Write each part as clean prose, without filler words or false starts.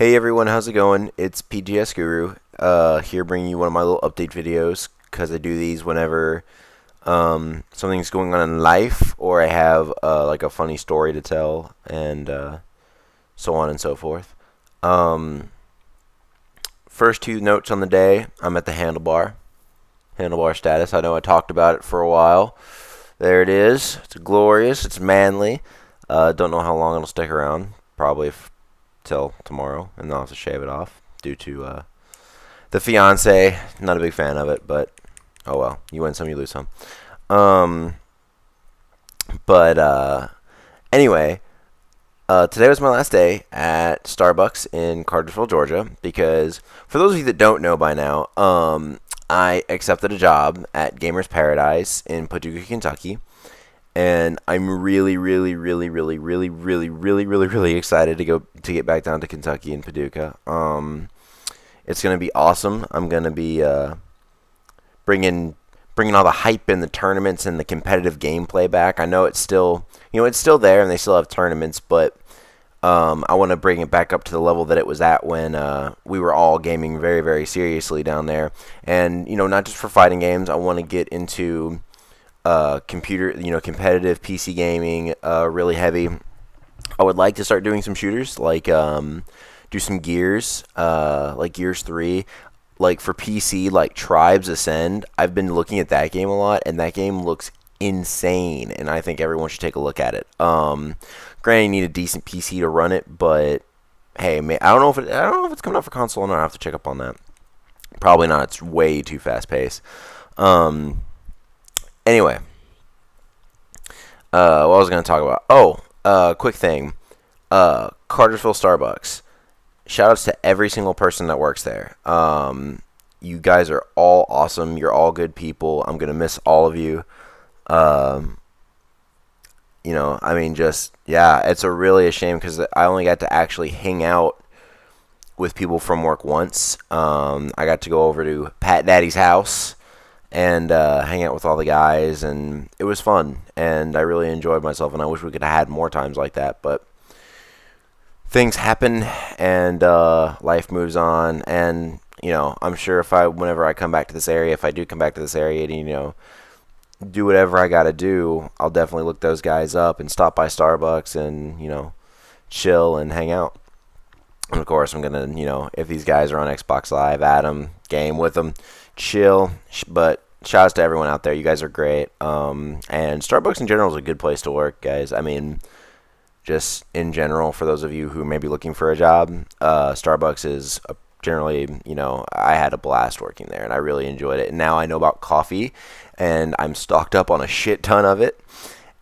Hey everyone, how's it going? It's PGS Guru, here bringing you one of my little update videos because I do these whenever something's going on in life or I have like a funny story to tell and so on and so forth. Um, First two notes on the day, I'm at the Handlebar. Handlebar status. I know I talked about it for a while. There it is. It's glorious. It's manly. Don't know how long it'll stick around. Probably till tomorrow, and then I'll have to shave it off due to the fiance. Not a big fan of it, but oh well. You win some, you lose some. Um, but anyway, today was my last day at Starbucks in Cartersville, Georgia, because for those of you that don't know by now, I accepted a job at Gamers Paradise in Paducah, Kentucky. And I'm really excited to get back down to Kentucky and Paducah. It's gonna be awesome. I'm gonna be bringing all the hype in the tournaments and the competitive gameplay back. I know it's still it's still there and they still have tournaments, but I want to bring it back up to the level that it was at when we were all gaming very seriously down there. And not just for fighting games. I want to get into competitive PC gaming, really heavy. I would like to start doing some shooters, like do some Gears, like Gears 3, like for PC, like Tribes Ascend. I've been looking at that game a lot, and that game looks insane, and I think everyone should take a look at it. Granted, you need a decent PC to run it, but hey, I don't know if it's coming out for console or not. I have to check up on that. Probably not. It's way too fast paced. Anyway, what was I going to talk about? Oh, quick thing. Cartersville Starbucks. Shoutouts to every single person that works there. You guys are all awesome. You're all good people. I'm going to miss all of you. It's really a shame because I only got to actually hang out with people from work once. I got to go over to Pat Daddy's house and hang out with all the guys, and it was fun, and I really enjoyed myself, and I wish we could have had more times like that, but things happen, and life moves on, and, I'm sure whenever I come back to this area, if I do come back to this area, and, do whatever I gotta do, I'll definitely look those guys up and stop by Starbucks and, chill and hang out. And of course, I'm gonna, if these guys are on Xbox Live, add them, game with them, chill. But shout outs to everyone out there. You guys are great. And Starbucks in general is a good place to work, guys. I mean, just in general, for those of you who may be looking for a job, Starbucks is generally, I had a blast working there, and I really enjoyed it. And now I know about coffee, and I'm stocked up on a shit ton of it.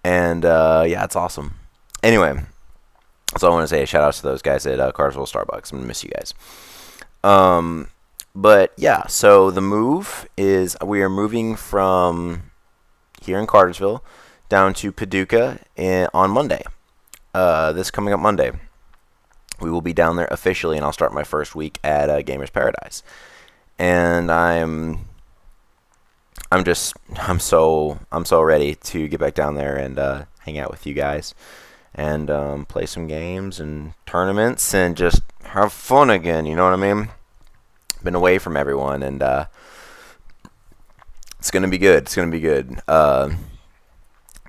And yeah, it's awesome. Anyway. So I want to say a shout out to those guys at Cartersville Starbucks. I'm going to miss you guys. But yeah, so the move is we are moving from here in Cartersville down to Paducah on Monday. This coming up Monday. We will be down there officially, and I'll start my first week at Gamers Paradise. And I'm so ready to get back down there and hang out with you guys. And play some games and tournaments and just have fun again, you know what I mean? Been away from everyone, and it's going to be good. It's going to be good.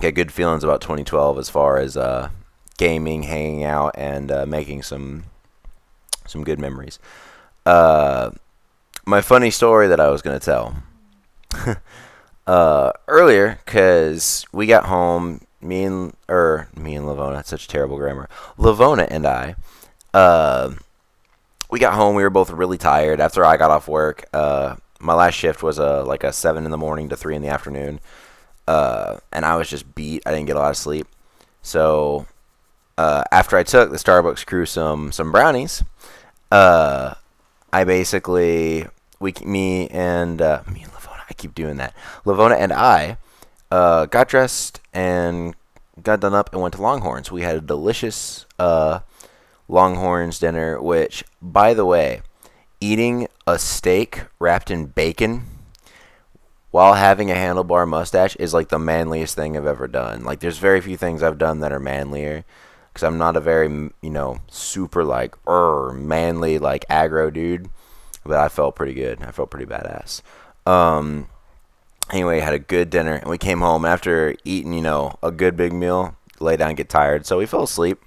Get good feelings about 2012 as far as gaming, hanging out, and making some good memories. My funny story that I was going to tell earlier, because we got home. Me and Lavona, that's such terrible grammar. Lavona and I, we got home. We were both really tired after I got off work. My last shift was like a 7 in the morning to 3 in the afternoon, and I was just beat. I didn't get a lot of sleep. So after I took the Starbucks crew some brownies, I basically me and Lavona. I keep doing that. Lavona and I. Got dressed and got done up and went to Longhorns. We had a delicious Longhorns dinner, which, by the way, eating a steak wrapped in bacon while having a handlebar mustache is like the manliest thing I've ever done. Like, there's very few things I've done that are manlier. because I'm not a very, super like manly like aggro dude. But I felt pretty good. I felt pretty badass. Anyway, had a good dinner, and we came home after eating, a good big meal. Lay down and get tired, so we fell asleep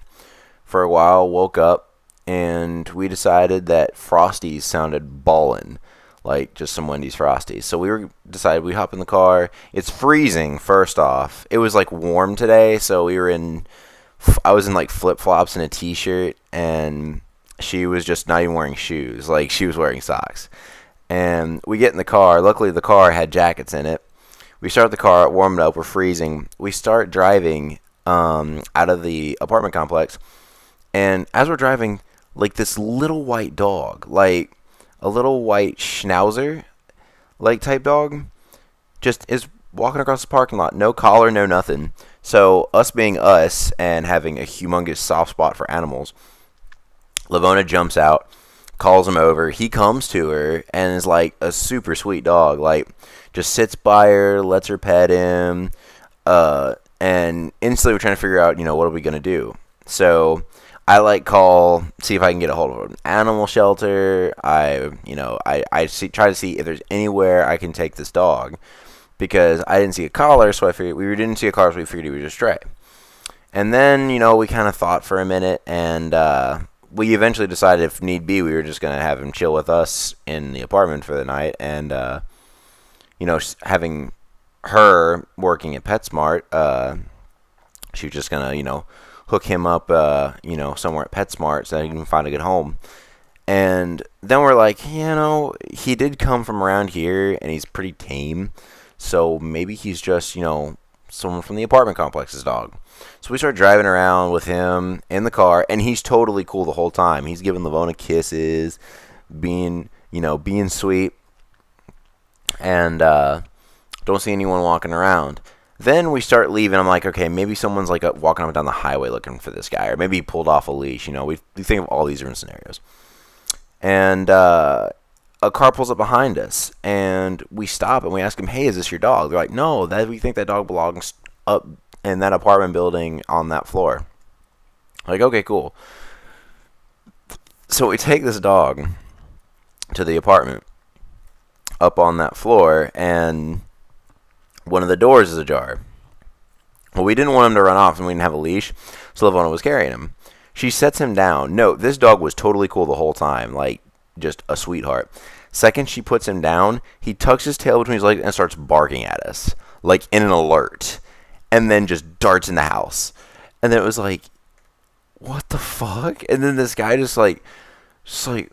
for a while. Woke up, and we decided that Frosties sounded ballin', like just some Wendy's Frosties. So decided we hop in the car. It's freezing. First off, it was like warm today, so I was in like flip flops and a t-shirt, and she was just not even wearing shoes. Like she was wearing socks. And we get in the car. Luckily, the car had jackets in it. We start the car, warm it up. We're freezing. We start driving out of the apartment complex. And as we're driving, like this little white dog, like a little white schnauzer, like type dog, just is walking across the parking lot. No collar, no nothing. So us being us and having a humongous soft spot for animals, Lavona jumps out, calls him over. He comes to her and is like a super sweet dog. Like just sits by her, lets her pet him, and instantly we're trying to figure out, what are we gonna do? So I see if I can get a hold of an animal shelter. I try to see if there's anywhere I can take this dog, because I didn't see a collar, so we didn't see a collar, so we figured he was just stray. And then we kind of thought for a minute, and we eventually decided if need be, we were just going to have him chill with us in the apartment for the night. And, having her working at PetSmart, she was just going to, hook him up, somewhere at PetSmart so that he can find a good home. And then we're like, he did come from around here and he's pretty tame. So maybe he's just, someone from the apartment complex's dog. So we start driving around with him in the car, and he's totally cool the whole time. He's giving Lavona kisses, being sweet, and don't see anyone walking around. Then we start leaving. I'm like, okay, maybe someone's like walking up and down the highway looking for this guy, or maybe he pulled off a leash. We think of all these different scenarios. And a car pulls up behind us, and we stop and we ask him, hey, is this your dog? They're like, no, we think that dog belongs up in that apartment building on that floor. Like, okay, cool. So we take this dog to the apartment up on that floor, and one of the doors is ajar. Well, we didn't want him to run off, and we didn't have a leash, so Lavona was carrying him. She sets him down. No, this dog was totally cool the whole time, like just a sweetheart. Second she puts him down, he tucks his tail between his legs and starts barking at us, like in an alert, and then just darts in the house. And then it was like, what the fuck? And then this guy Lavona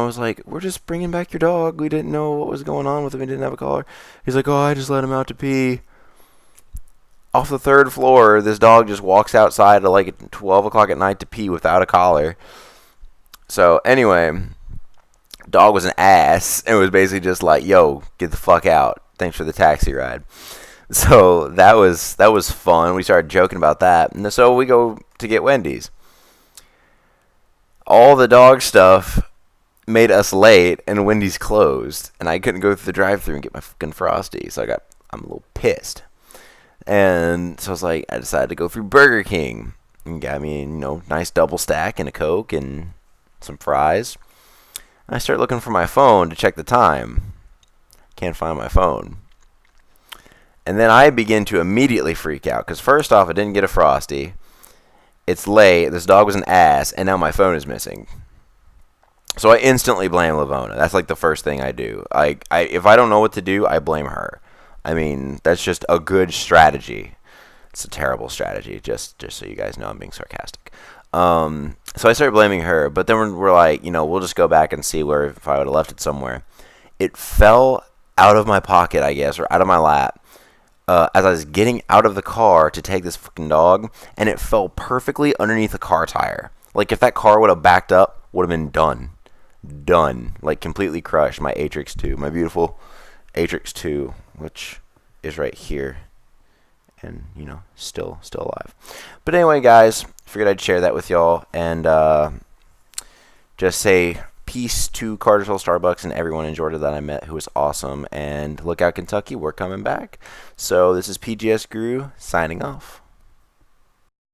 was like, we're just bringing back your dog. We didn't know what was going on with him. He didn't have a collar. He's like, oh, I just let him out to pee. Off the third floor, this dog just walks outside at like 12 o'clock at night to pee without a collar. So anyway, dog was an ass. It was basically just like, yo, get the fuck out. Thanks for the taxi ride. So that was fun. We started joking about that. And so we go to get Wendy's. All the dog stuff made us late, and Wendy's closed. And I couldn't go through the drive-thru and get my fucking Frosty. So I'm a little pissed. And so I decided to go through Burger King. And got me, nice double stack and a Coke and some fries. I start looking for my phone to check the time. Can't find my phone. And then I begin to immediately freak out, because first off, I didn't get a Frosty. It's late, this dog was an ass, and now my phone is missing. So I instantly blame Lavona. That's like the first thing I do. If I don't know what to do, I blame her. I mean, that's just a good strategy. It's a terrible strategy, just so you guys know I'm being sarcastic. So I started blaming her, but then we're like, we'll just go back and see if I would have left it somewhere. It fell out of my pocket, I guess, or out of my lap. As I was getting out of the car to take this fucking dog, and it fell perfectly underneath a car tire. Like, if that car would have backed up, would have been done. Done. Like, completely crushed. My Atrix 2. My beautiful Atrix 2, which is right here. And, still alive. But anyway, guys, figured I'd share that with y'all. And just say peace to Cartersville Starbucks and everyone in Georgia that I met who was awesome. And look out, Kentucky, we're coming back. So this is PGS Guru signing off.